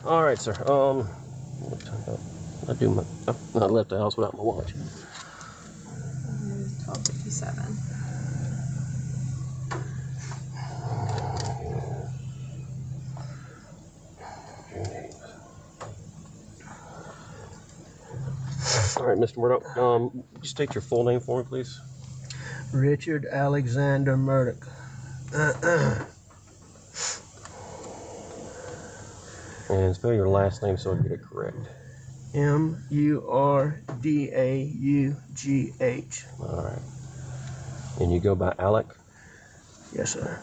All right, sir. I left the house without my watch. 12:57. All right, Mr. Murdaugh. Would you state your full name for me, please? Richard Alexander Murdaugh. And spell your last name so I get it correct. Murdaugh. All right. And you go by Alec? Yes, sir.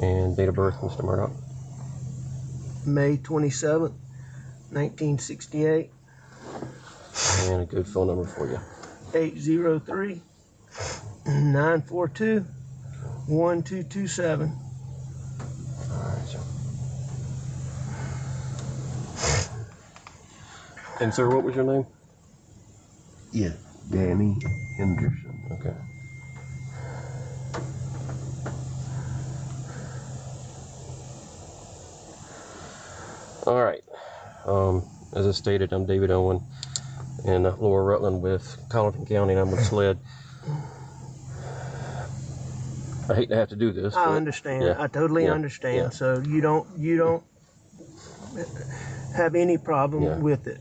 And date of birth, Mr. Murdaugh? May 27th, 1968. And a good phone number for you. 803-942-1227. All right, sir. And sir, what was your name? Yeah, Danny Henderson. Okay. All right. As I stated, I'm David Owen in Lower Rutland with Colleton County, and I'm with SLED. I hate to have to do this. I understand. Yeah. I totally Yeah. understand. Yeah. So you don't have any problem with it.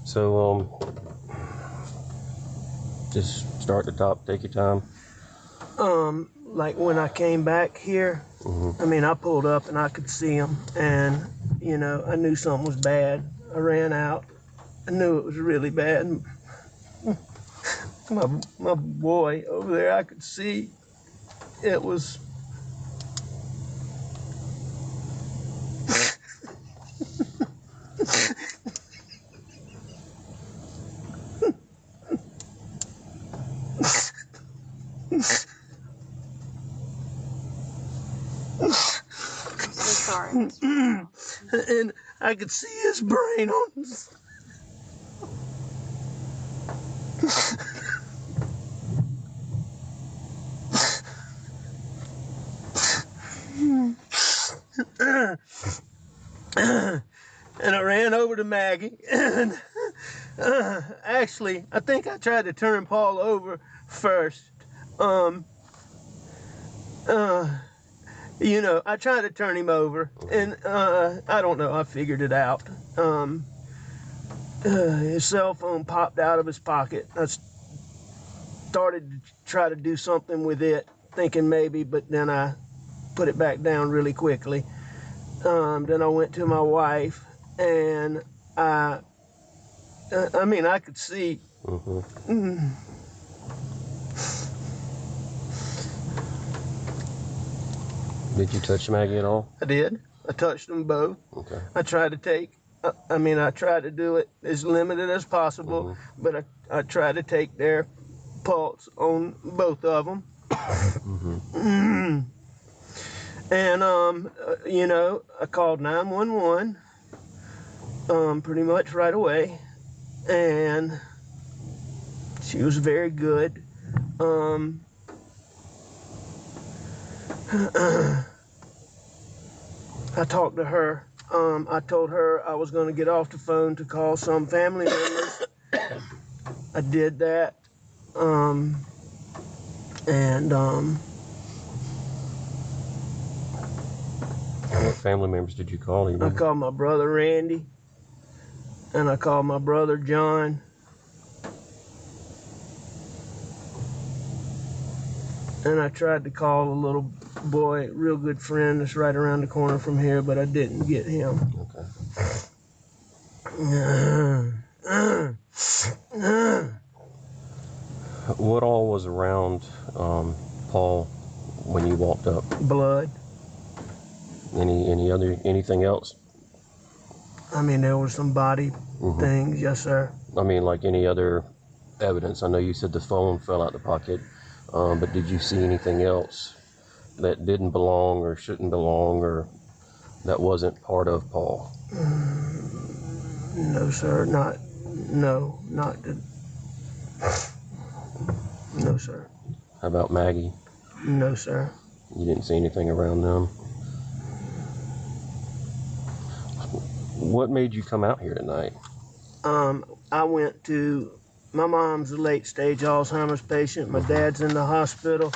So just start at the top. Take your time. Like when I came back here, I mean, I pulled up and I could see him, and you know, I knew something was bad. I ran out. I knew it was really bad. My boy over there, I could see it was. Sorry. And I could see his brain on his. And I ran over to Maggie, and actually, I think I tried to turn Paul over first. You know, I tried to turn him over, and I don't know, I figured it out. His cell phone popped out of his pocket. I started to try to do something with it, thinking maybe, but then I put it back down really quickly. Then I went to my wife, and I mean, I could see. Did you touch Maggie at all? I did. I touched them both. Okay. I tried to take, I tried to do it as limited as possible, but I tried to take their pulse on both of them. And, you know, I called 911 pretty much right away, and she was very good. I talked to her. I told her I was going to get off the phone to call some family members. I did that. What family members did you call? I called my brother Randy, and I called my brother John. And I tried to call a little boy, real good friend that's right around the corner from here, but I didn't get him. Okay. What all was around Paul when you walked up? Blood. Anything else? I mean, there were some body things, yes, sir. I mean, like any other evidence? I know you said the phone fell out the pocket, but did you see anything else that didn't belong or shouldn't belong or that wasn't part of Paul? No, sir, not the, no, sir. How about Maggie? No, sir. You didn't see anything around them? What made you come out here tonight? I went to, my mom's a late stage Alzheimer's patient. My dad's in the hospital.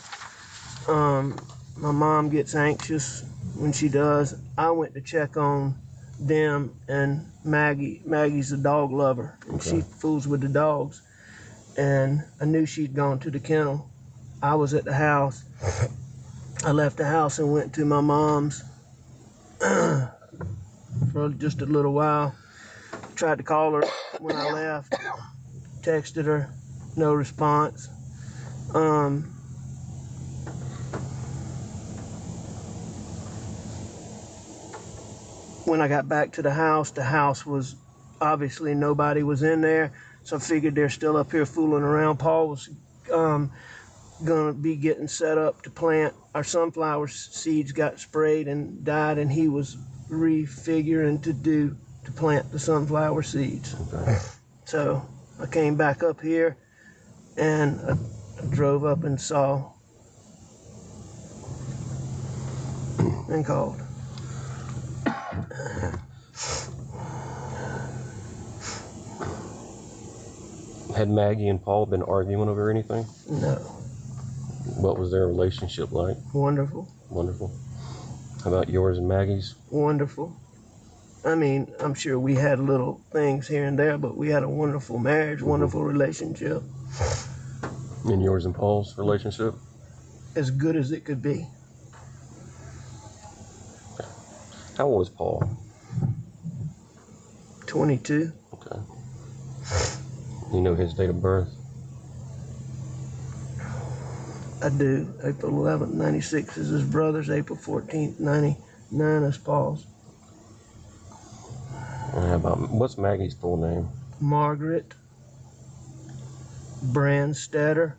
My mom gets anxious when she does. I went to check on them and Maggie. Maggie's a dog lover, and Okay. she fools with the dogs. And I knew she'd gone to the kennel. I was at the house. I left the house and went to my mom's for just a little while. Tried to call her when I left. Texted her, no response. When I got back to the house was obviously nobody was in there, so I figured they're still up here fooling around. Paul was gonna be getting set up to plant. Our sunflower seeds got sprayed and died, and he was refiguring to plant the sunflower seeds. Okay. So I came back up here and I drove up and saw and called. Had Maggie and Paul been arguing over anything? No. What was their relationship like? Wonderful. Wonderful. How about yours and Maggie's? Wonderful. I mean, I'm sure we had little things here and there, but we had a wonderful marriage, wonderful relationship. And yours and Paul's relationship? As good as it could be. How old is Paul? 22. Okay. You know his date of birth? I do. April 11th, 96 is his brother's. April 14th, 99 is Paul's. And how about, what's Maggie's full name? Margaret Brandstetter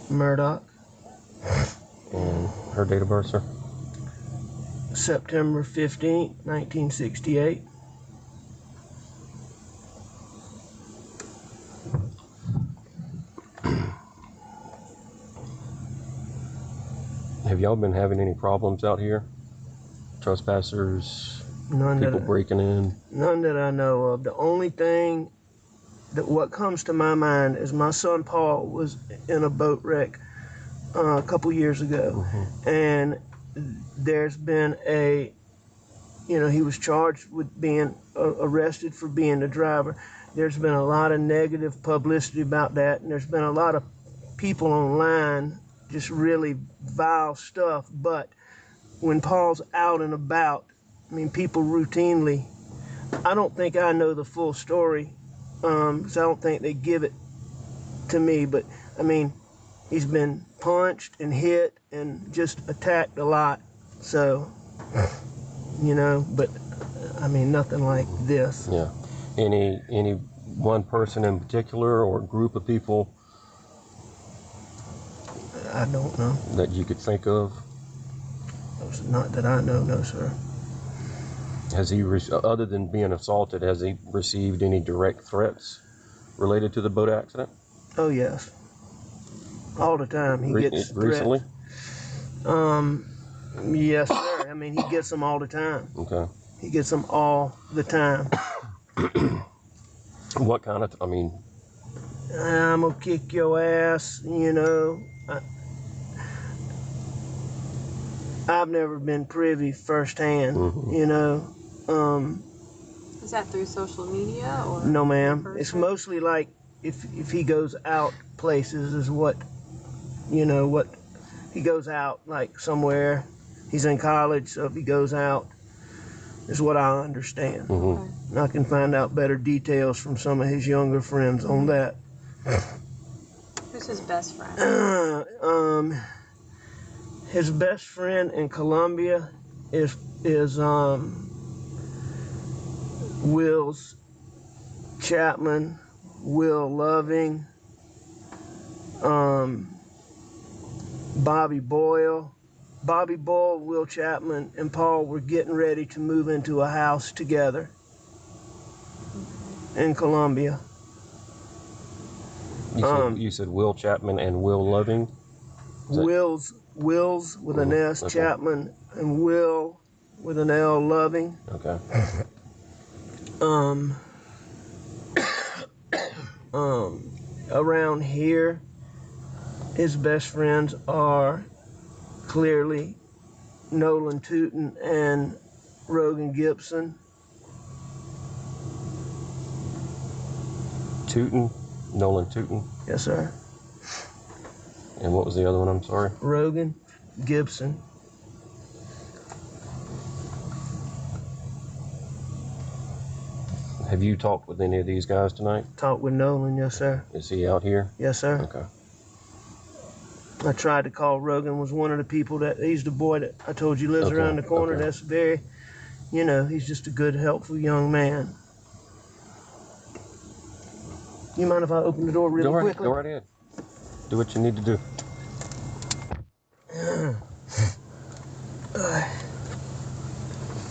Murdaugh. And her date of birth, sir? September 15th, 1968. Have y'all been having any problems out here? Trespassers, None people that, breaking in? none that I know of. The only thing that what comes to my mind is my son Paul was in a boat wreck a couple years ago, and there's been he was charged with being arrested for being the driver. There's been a lot of negative publicity about that, and there's been a lot of people online just really vile stuff. But when Paul's out and about, I mean, people routinely, I don't think I know the full story, because I don't think they give it to me, but I mean, he's been punched and hit and just attacked a lot. So, but I mean, nothing like this. Yeah. Any one person in particular or group of people I don't know. that you could think of? Not that I know, no, sir. Has he, other than being assaulted, has he received any direct threats related to the boat accident? Oh, yes. All the time he gets recently? threats. Yes, sir. I mean, he gets them all the time. Okay. He gets them all the time. What kind of, I'm gonna kick your ass, I've never been privy firsthand, Is that through social media or? No, ma'am. in It's person? mostly like if he goes out places is what he goes out like somewhere. He's in college, so if he goes out is what I understand. Okay. And I can find out better details from some of his younger friends on that. Who's his best friend? His best friend in Colombia is Will's Chapman, Will Loving, Bobby Boyle. Bobby Boyle, Will Chapman, and Paul were getting ready to move into a house together in Colombia. you said Will Chapman and Will Loving? Is that- Will's with an S, Okay. Chapman, and Will with an L, Loving. Okay. Around here, his best friends are clearly Nolan Tootin and Rogan Gibson. Tootin, Nolan Tootin. Yes, sir. And what was the other one? I'm sorry. Rogan Gibson. Have you talked with any of these guys tonight? Talked with Nolan, yes, sir. Is he out here? Yes, sir. Okay. I tried to call Rogan, was one of the people he's the boy that I told you lives Okay, around the corner. okay. That's very, he's just a good, helpful young man. You mind if I open the door really quickly? Go right ahead. Do what you need to do.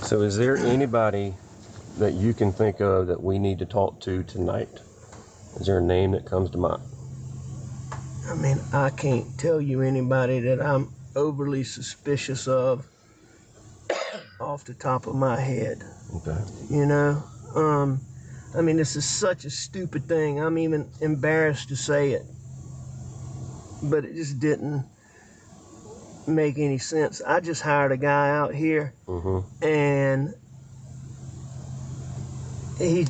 So is there anybody that you can think of that we need to talk to tonight? Is there a name that comes to mind? I mean, I can't tell you anybody that I'm overly suspicious of off the top of my head. Okay. I mean, this is such a stupid thing. I'm even embarrassed to say it. But it just didn't make any sense. I just hired a guy out here, and he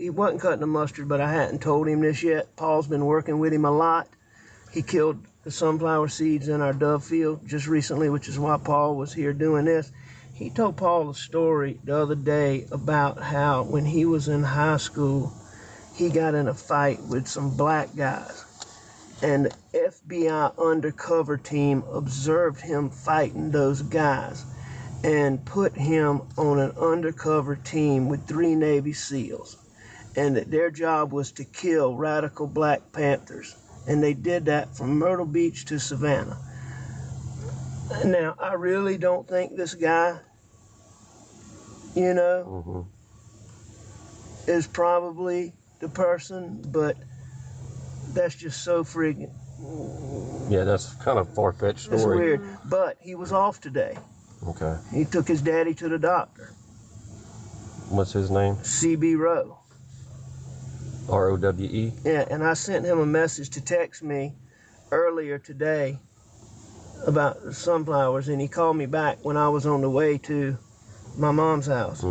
wasn't cutting the mustard, but I hadn't told him this yet. Paul's been working with him a lot. He killed the sunflower seeds in our dove field just recently, which is why Paul was here doing this. He told Paul a story the other day about how when he was in high school, he got in a fight with some black guys. And the FBI undercover team observed him fighting those guys and put him on an undercover team with 3 Navy SEALs. And that their job was to kill radical Black Panthers. And they did that from Myrtle Beach to Savannah. Now, I really don't think this guy, is probably the person, but that's just so friggin'. Yeah, that's kind of far-fetched story. It's weird. But he was off today. Okay. He took his daddy to the doctor. What's his name? CB Rowe. R-O-W-E? Yeah, and I sent him a message to text me earlier today about the sunflowers, and he called me back when I was on the way to my mom's house.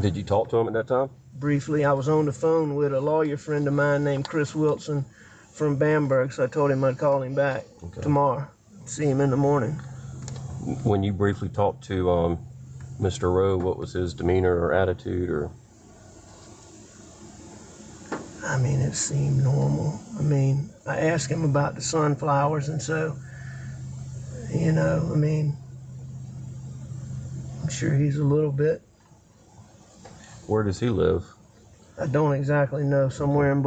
Did you talk to him at that time? Briefly, I was on the phone with a lawyer friend of mine named Chris Wilson from Bamberg, so I told him I'd call him back tomorrow, see him in the morning. When you briefly talked to Mr. Rowe, what was his demeanor or attitude? Or I mean, it seemed normal. I mean, I asked him about the sunflowers, and so, I'm sure he's a little bit. Where does he live? I don't exactly know. Somewhere in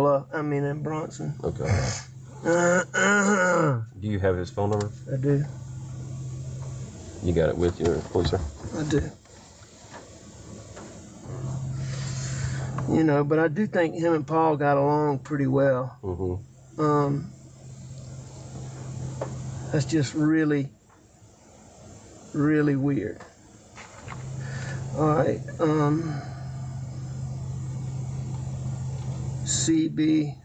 in Bronson. Okay. Do you have his phone number? I do. You got it with you, please, sir? I do. But I do think him and Paul got along pretty well. That's just really, really weird. All right. CB.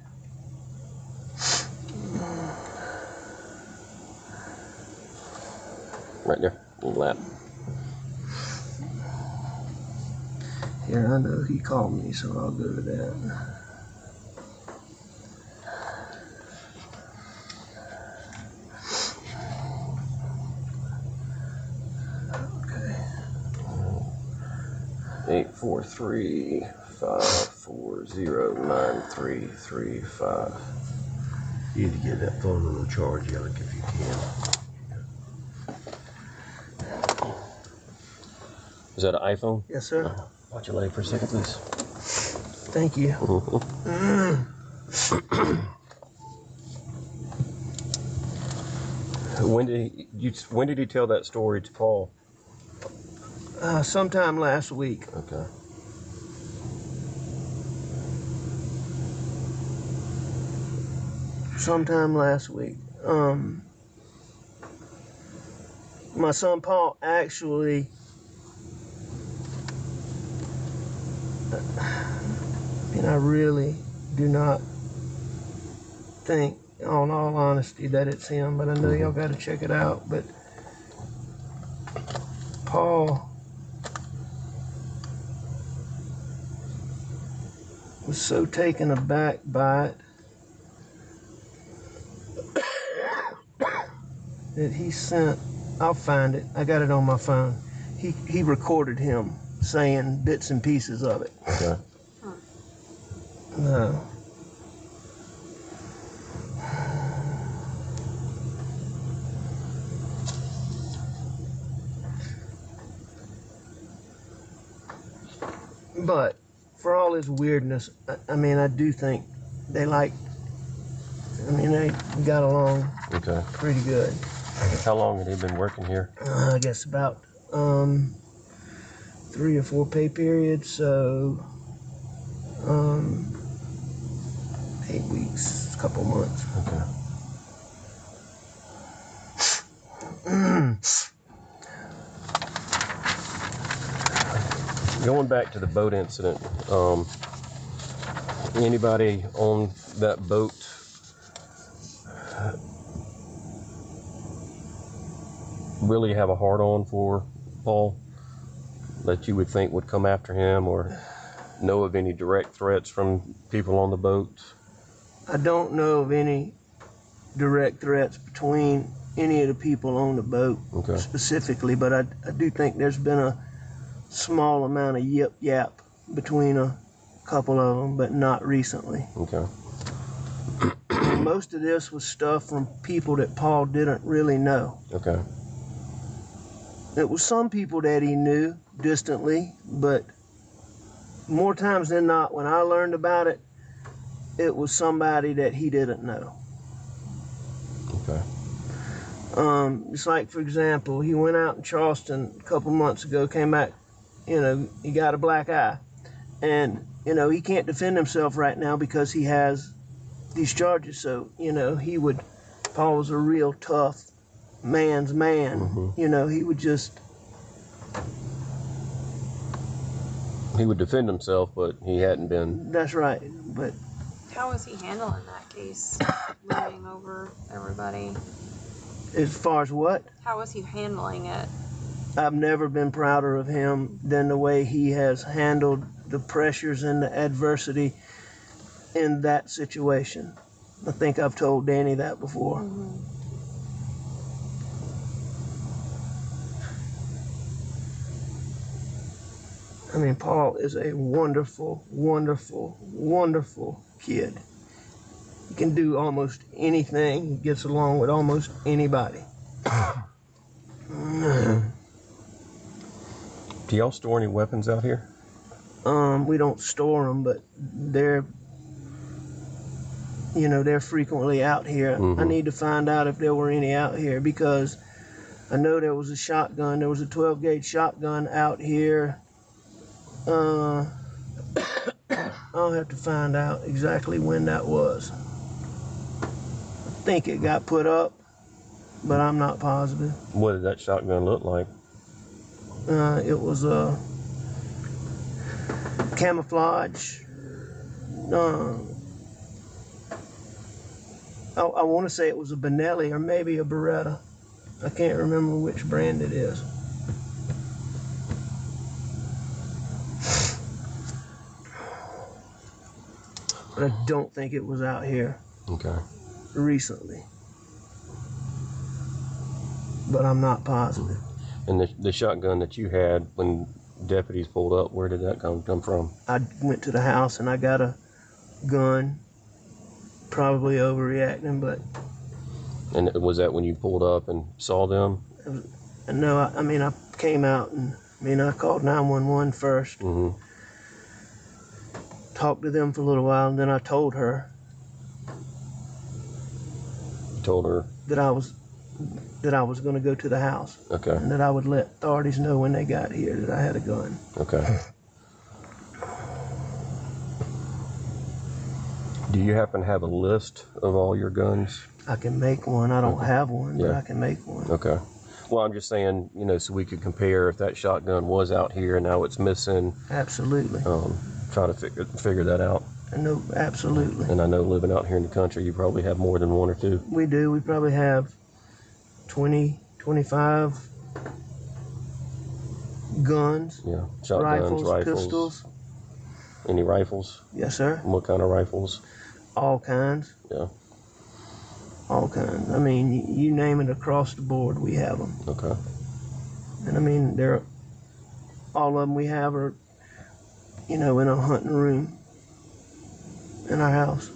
Right there, in your lap. Here, I know he called me, so I'll go to that. Okay. 843-540-9335. You need to get that phone on the charge, Alec, if you can. Is that an iPhone? Yes, sir. Watch your leg for a second, please. Thank you. When did he tell that story to Paul? Sometime last week. Okay. Sometime last week. my son Paul actually, and I really do not think, in all honesty, that it's him, but I know y'all got to check it out. But Paul was so taken aback by it that he sent, I'll find it, I got it on my phone. He recorded him saying bits and pieces of it. Okay. No. But for all his weirdness, I mean, I do think they got along Okay. pretty good. How long had he been working here? I guess about 3 or 4 pay periods, so 8 weeks, a couple months. Okay. Going back to the boat incident, anybody on that boat really have a hard-on for Paul that you would think would come after him, or know of any direct threats from people on the boat? I don't know of any direct threats between any of the people on the boat specifically, but I do think there's been a small amount of yip-yap between a couple of them, but not recently. Okay. Most of this was stuff from people that Paul didn't really know. Okay. It was some people that he knew distantly, but more times than not, when I learned about it, it was somebody that he didn't know. Okay. It's like, for example, he went out in Charleston a couple months ago, came back, he got a black eye. And, he can't defend himself right now because he has these charges. So, Paul was a real tough man's man. He would just... He would defend himself, but he hadn't been... That's right, but... How was he handling that case? Looming over everybody? As far as what? How was he handling it? I've never been prouder of him than the way he has handled the pressures and the adversity in that situation. I think I've told Danny that before. I mean, Paul is a wonderful, wonderful, wonderful kid. He can do almost anything. He gets along with almost anybody. Do y'all store any weapons out here? We don't store them, but they're frequently out here. I need to find out if there were any out here, because I know there was a shotgun. There was a 12-gauge shotgun out here. I'll have to find out exactly when that was. I think it got put up, but I'm not positive. What did that shotgun look like? It was a camouflage. I want to say it was a Benelli or maybe a Beretta. I can't remember which brand it is. But I don't think it was out here recently. But I'm not positive. And the shotgun that you had when deputies pulled up, where did that come from? I went to the house and I got a gun. Probably overreacting, but... And was that when you pulled up and saw them? No, I came out and, I called 911 first. Talked to them for a little while, and then I told her. You told her? That I was going to go to the house. Okay. And that I would let authorities know when they got here that I had a gun. Okay. Do you happen to have a list of all your guns? I can make one. I don't have one, but I can make one. Okay. Well, I'm just saying, so we could compare if that shotgun was out here and now it's missing. Absolutely. Try to figure that out. No, absolutely. And I know living out here in the country, you probably have more than one or two. We do. We probably have 20, 25 guns. Yeah, shotguns, rifles. Pistols. Any rifles? Yes, sir. What kind of rifles? All kinds. Yeah. All kinds. I mean, you name it, across the board, we have them. Okay. And I mean, all of them we have are, in a hunting room in our house.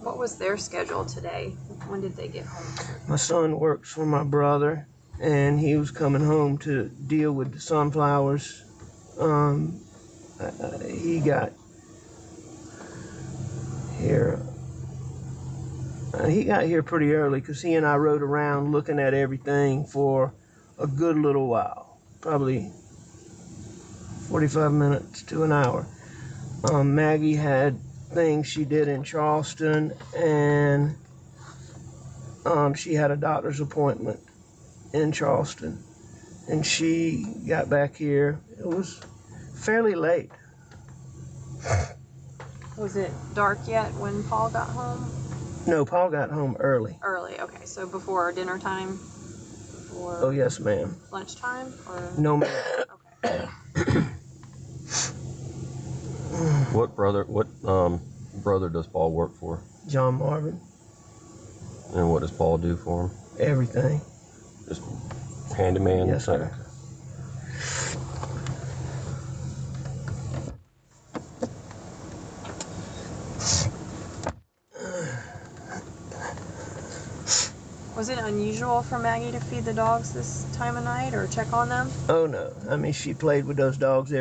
What was their schedule today? When did they get home? My son works for my brother, and he was coming home to deal with the sunflowers. He got here. He got here pretty early because he and I rode around looking at everything for a good little while, probably 45 minutes to an hour. Maggie had things she did in Charleston, and she had a doctor's appointment in Charleston, and she got back here. It was fairly late. Was it dark yet when Paul got home? No, Paul got home early. Early, okay. So before dinner time? Before Oh, yes, ma'am. lunchtime? Or No, ma'am. okay. What brother does Paul work for? John Marvin. And what does Paul do for him? Everything. Just handyman? Yes, sir. Was it unusual for Maggie to feed the dogs this time of night or check on them? Oh, no. I mean, she played with those dogs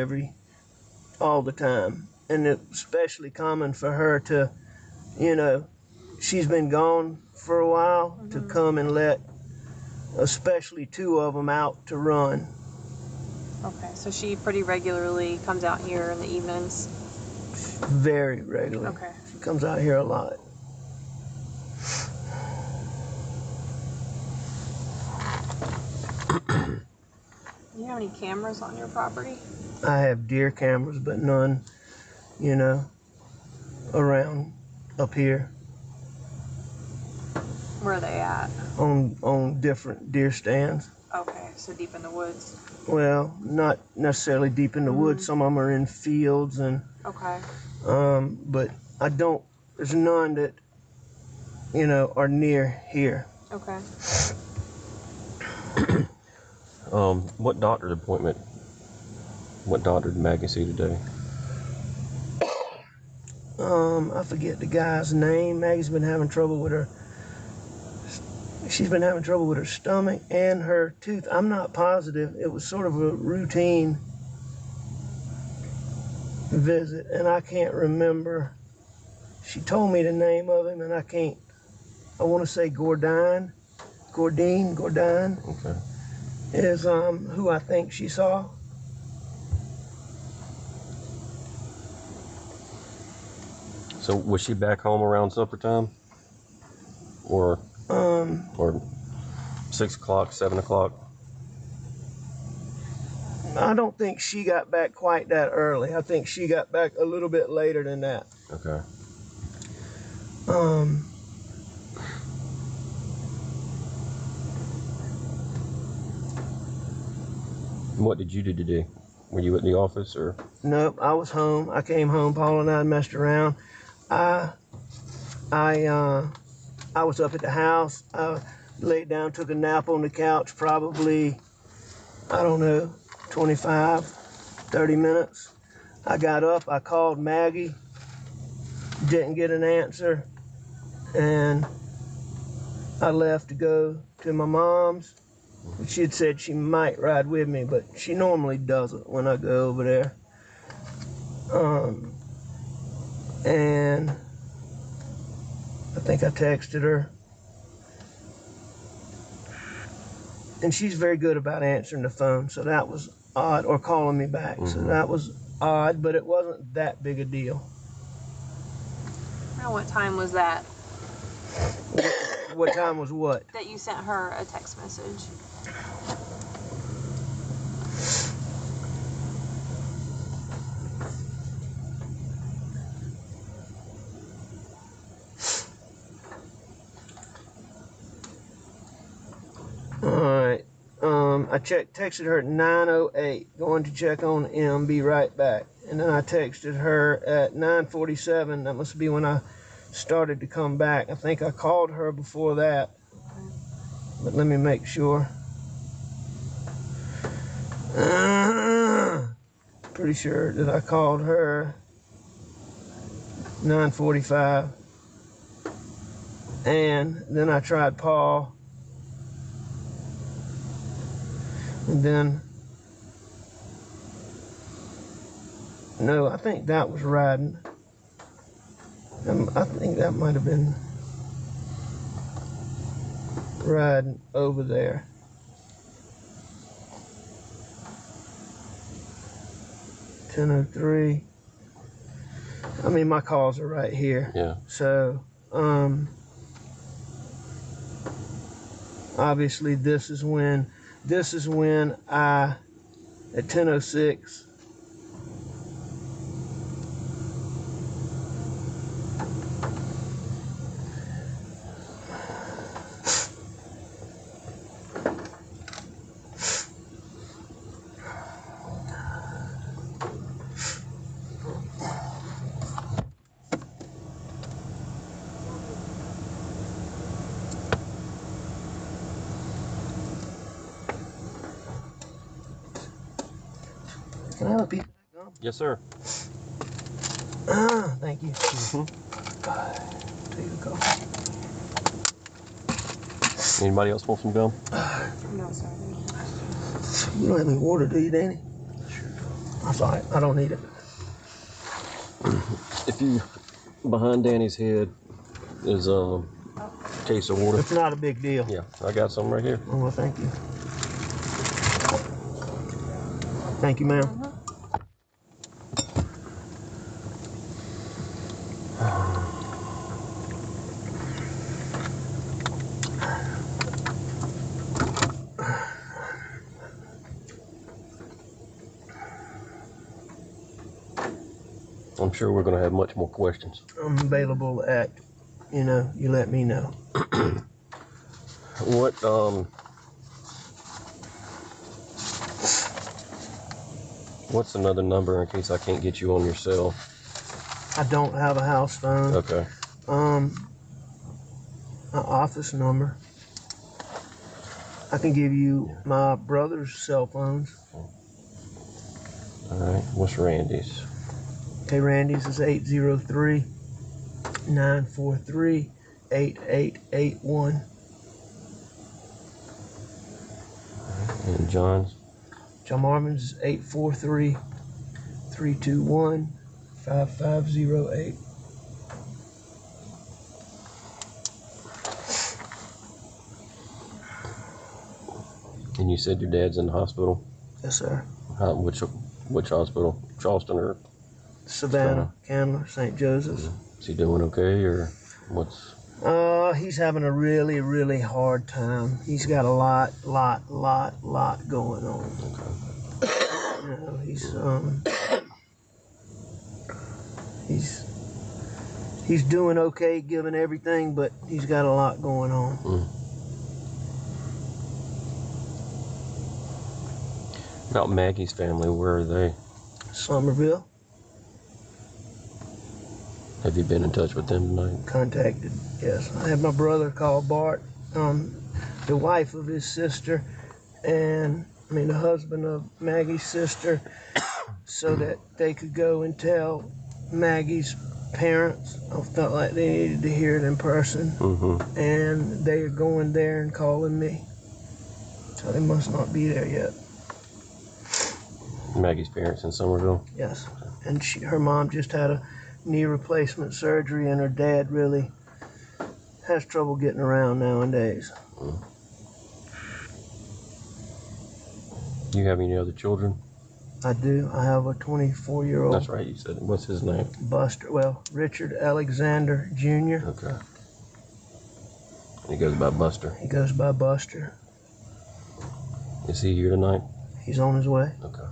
all the time. And it's especially common for her to, she's been gone for a while, to come and let especially two of them out to run. Okay, so she pretty regularly comes out here in the evenings? Very regularly. Okay. She comes out here a lot. Do you have any cameras on your property? I have deer cameras, but none, around up here Where are they at? on different deer stands. Okay, so deep in the woods. Well, not necessarily deep in the woods. Some of them are in fields, and Okay. but there's none that are near here. Okay. What doctor's appointment? What doctor did Maggie see today? I forget the guy's name. Maggie's been having trouble with her. She's been having trouble with her stomach and her tooth. I'm not positive. It was sort of a routine visit, and I can't remember. She told me the name of him, and I can't. I want to say Gordine Okay. is who I think she saw. So was she back home around supper time? Or 6 o'clock, 7 o'clock? I don't think she got back quite that early. I think she got back a little bit later than that. Okay. What did you do today? Were you at the office or? Nope, I was home. I came home. Paul and I messed around. I was up at the house. I laid down, took a nap on the couch, probably, I don't know, 25, 30 minutes. I got up, I called Maggie, didn't get an answer, and I left to go to my mom's. She had said she might ride with me, but she normally doesn't when I go over there. And I think I texted her. And she's very good about answering the phone, so that was odd, or calling me back. So that was odd, but it wasn't that big a deal. Around what time was that? What time was what? That you sent her a text message? Alright. I texted her at 9:08, going to check on M, be right back. And then I texted her at 9:47. That must be when I started to come back. I think I called her before that. But let me make sure. Pretty sure that I called her 9:45. And then I tried Paul. And then, no, I think that was riding. I think that might have been riding over there. $10:03. I mean, my calls are right here. Yeah. So, obviously this is when I, at 10:06, can I have a piece of that gum? Yes, sir. Thank you. Take the call. Anybody else want some gum? No, sorry. You don't have any water, do you, Danny? That's all right. I don't need it. If you, behind Danny's head is a case of water. It's not a big deal. Yeah, I got some right here. Oh, well, thank you. Thank you, ma'am. I'm sure we're going to have much more questions. I'm available at, you let me know. What's another number in case I can't get you on your cell? I don't have a house phone. Okay. An office number. I can give you my brother's cell phones. All right. What's Randy's? Okay, Randy's is 803-943-8881. And John's? John Marvin's is 843-321-5508. And you said your dad's in the hospital? Yes, sir. Which hospital? Charleston or Savannah, Candler, St. Joseph's. Is he doing okay, or what's? He's having a really, really hard time. He's got a lot going on. He's doing okay given everything, but he's got a lot going on. About Maggie's family, where are they? Somerville. Have you been in touch with them tonight? Contacted, yes. I had my brother call Bart, the wife of his sister, the husband of Maggie's sister, so that they could go and tell Maggie's parents. I felt like they needed to hear it in person. And they are going there and calling me. So they must not be there yet. Maggie's parents in Somerville? Yes. And her mom just had a knee replacement surgery, and her dad really has trouble getting around nowadays. Do you have any other children? I do. I have a 24-year-old. That's right, you said. What's his name? Buster. Well, Richard Alexander Jr. Okay. He goes by Buster. He goes by Buster. Is he here tonight? He's on his way. Okay.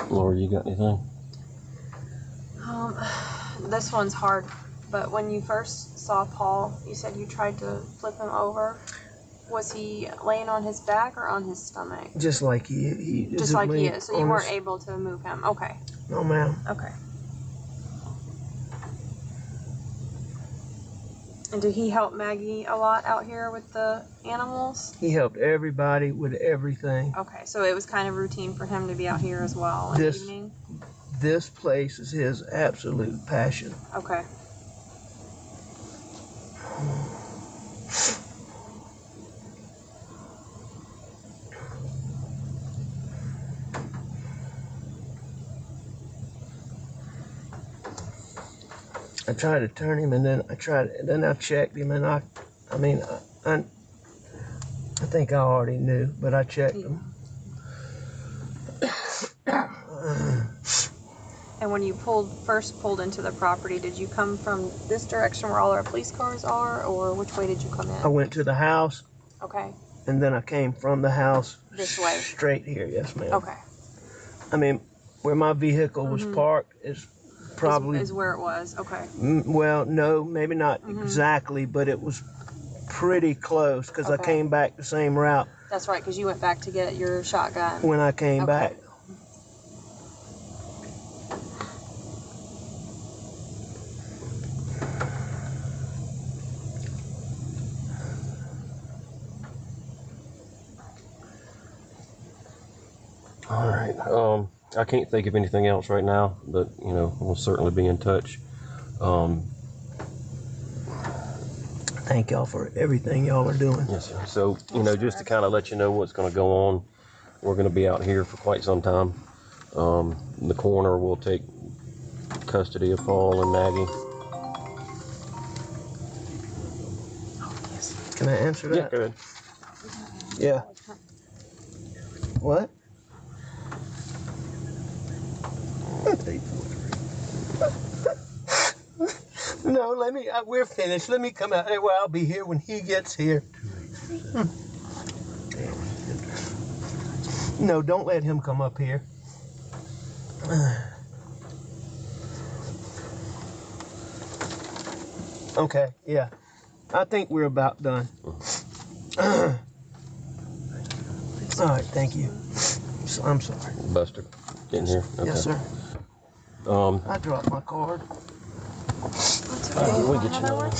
Laura, you got anything? This one's hard, but when you first saw Paul, you said you tried to flip him over. Was he laying on his back or on his stomach? Just like he Just like he is. So you weren't able to move him. Okay. No, ma'am. Okay. And did he help Maggie a lot out here with the animals? He helped everybody with everything. Okay, so it was kind of routine for him to be out here as well in the evening? This place is his absolute passion. Okay. I tried to turn him, and then I checked him, and I think I already knew, but I checked him. And when you first pulled into the property, did you come from this direction where all our police cars are, or which way did you come in? I went to the house. Okay. And then I came from the house This way? straight here. Yes, ma'am. Okay. I mean, where my vehicle was parked is probably is where it was. Okay. Well, no, maybe not exactly, but it was pretty close because I came back the same route. That's right, because you went back to get your shotgun. When I came back. All right. I can't think of anything else right now, but we'll certainly be in touch. Thank y'all for everything y'all are doing. Yes, sir. So just to kind of let you know what's going to go on, we're going to be out here for quite some time. The coroner will take custody of Paul and Maggie. Can I answer that? Yeah, go ahead. Yeah. What? No, we're finished. Let me come out. Well, I'll be here when he gets here. No, don't let him come up here. Okay, yeah. I think we're about done. All right, thank you. So, I'm sorry. Buster, get in here. Okay. Yes, sir. I dropped my card. We'll get you another one.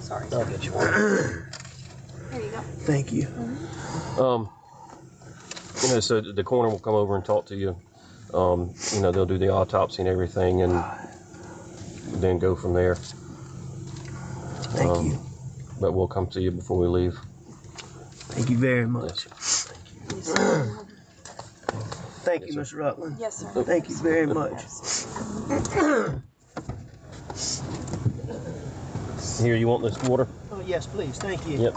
Sorry. I'll get you one. Here you go. Thank you. So the coroner will come over and talk to you. They'll do the autopsy and everything, and then go from there. Thank you. But we'll come to you before we leave. Thank you very much. Yes, Thank you, Miss Rutland. Yes, sir. Thank you very much. Here, you want this water? Oh, yes, please. Thank you. Yep.